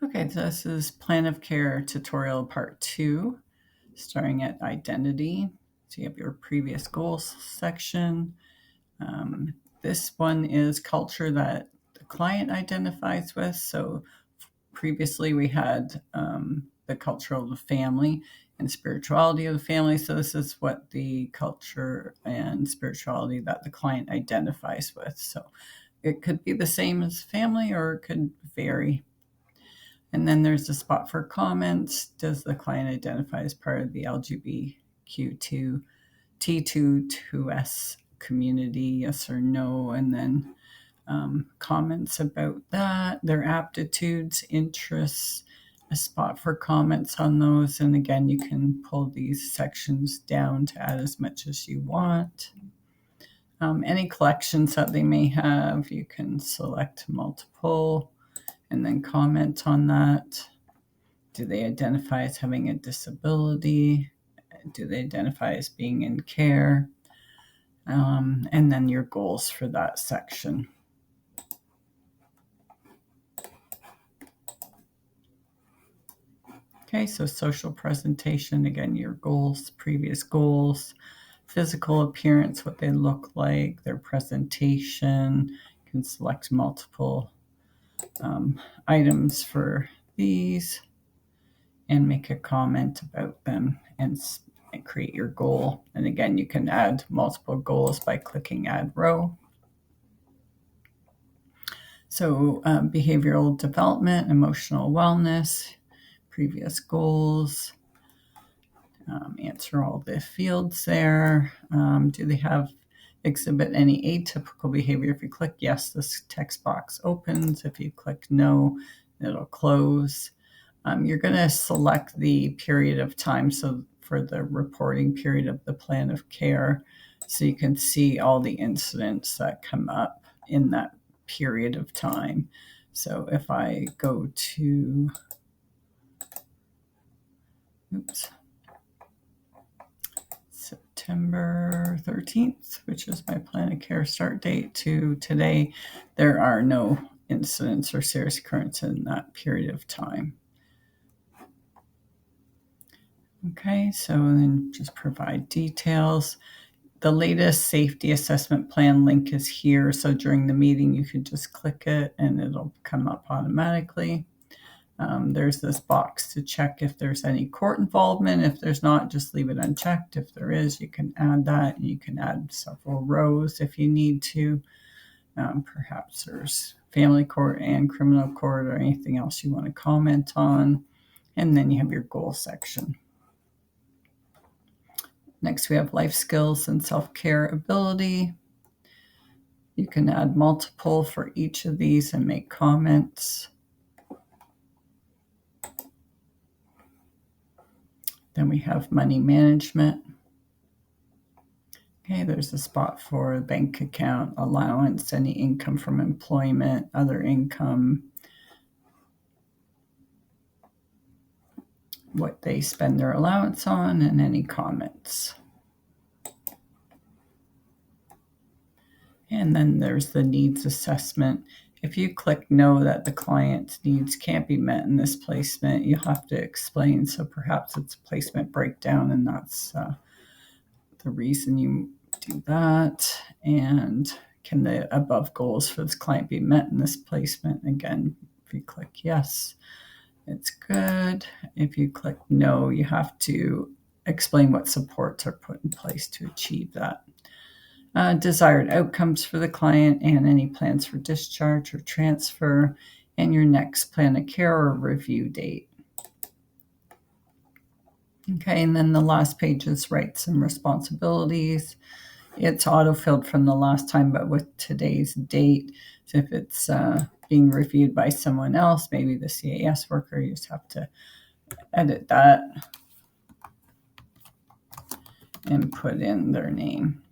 Okay, this is Plan of Care tutorial part 2, starting at identity. So you have your previous goals section. This one is culture that the client identifies with. So previously we had the culture of the family and spirituality of the family. So this is what the culture and spirituality that the client identifies with. So it could be the same as family or it could vary. And then there's a spot for comments. Does the client identify as part of the LGBTQ2 T2S community? Yes or no? And then comments about that, their aptitudes, interests, a spot for comments on those. And again, you can pull these sections down to add as much as you want. Any collections that they may have, you can select multiple and then comment on that. Do they identify as having a disability? Do they identify as being in care? And then your goals for that section. Okay, so social presentation, again, your goals, previous goals, physical appearance, what they look like, their presentation. You can select multiple items for these and make a comment about them and create your goal. And again, you can add multiple goals by clicking Add Row. So behavioral development, emotional wellness, previous goals, answer all the fields there. Do they have exhibit any atypical behavior? If you click yes, this text box opens. If you click no, it'll close. You're going to select the period of time, so for the reporting period of the plan of care, so you can see all the incidents that come up in that period of time. So if I go to, September 13th, which is my plan of care start date, to today, there are no incidents or serious occurrences in that period of time. Okay, so then just provide details. The latest safety assessment plan link is here. So during the meeting, you could just click it and it'll come up automatically. There's this box to check if there's any court involvement. If there's not, just leave it unchecked. If there is, you can add that, and you can add several rows if you need to. Perhaps there's family court and criminal court or anything else you want to comment on. And then you have your goal section. Next, we have life skills and self-care ability. You can add multiple for each of these and make comments. Then we have money management. Okay, there's a spot for bank account, allowance, any income from employment, other income, what they spend their allowance on, and any comments. And then there's the needs assessment. If you click no that the client's needs can't be met in this placement, you'll have to explain. So perhaps it's a placement breakdown, and that's the reason you do that. And can the above goals for this client be met in this placement? Again, if you click yes, it's good. If you click no, you have to explain what supports are put in place to achieve that. Desired outcomes for the client and any plans for discharge or transfer, and your next plan of care or review date. Okay, and then the last page is rights and responsibilities. It's auto-filled from the last time, but with today's date. So if it's being reviewed by someone else, maybe the CAS worker, you just have to edit that and put in their name.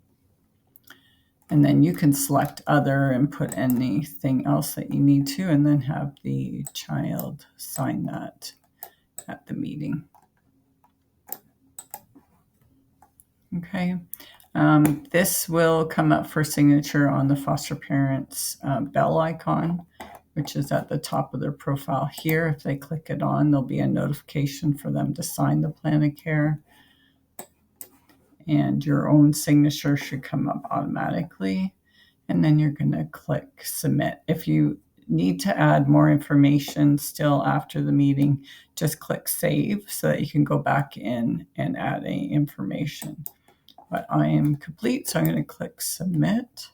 And then you can select other and put anything else that you need to, and then have the child sign that at the meeting. Okay. This will come up for signature on the foster parent's bell icon. which is at the top of their profile here. If they click it on, there'll be a notification for them to sign the plan of care. And your own signature should come up automatically. And then you're going to click submit. If you need to add more information still after the meeting, just click save so that you can go back in and add any information. But I am complete, so I'm going to click submit.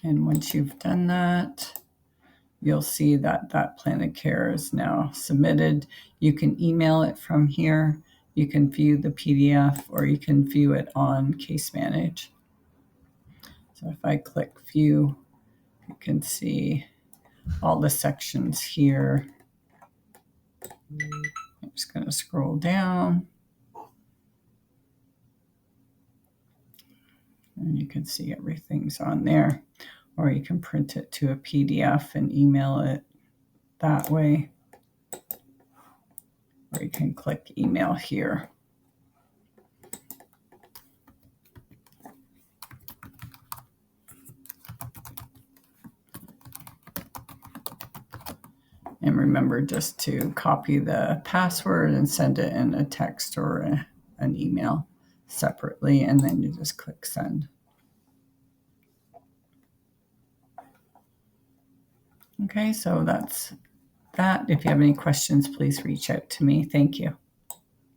And once you've done that, you'll see that that plan of care is now submitted. You can email it from here. You can view the PDF, or you can view it on Case Manage. So if I click view, you can see all the sections here. I'm just going to scroll down. And you can see everything's on there. Or you can print it to a PDF and email it that way. Or you can click email here. And remember just to copy the password and send it in a text or an email separately, and then you just click send. Okay, so that's that. If you have any questions, please reach out to me. Thank you.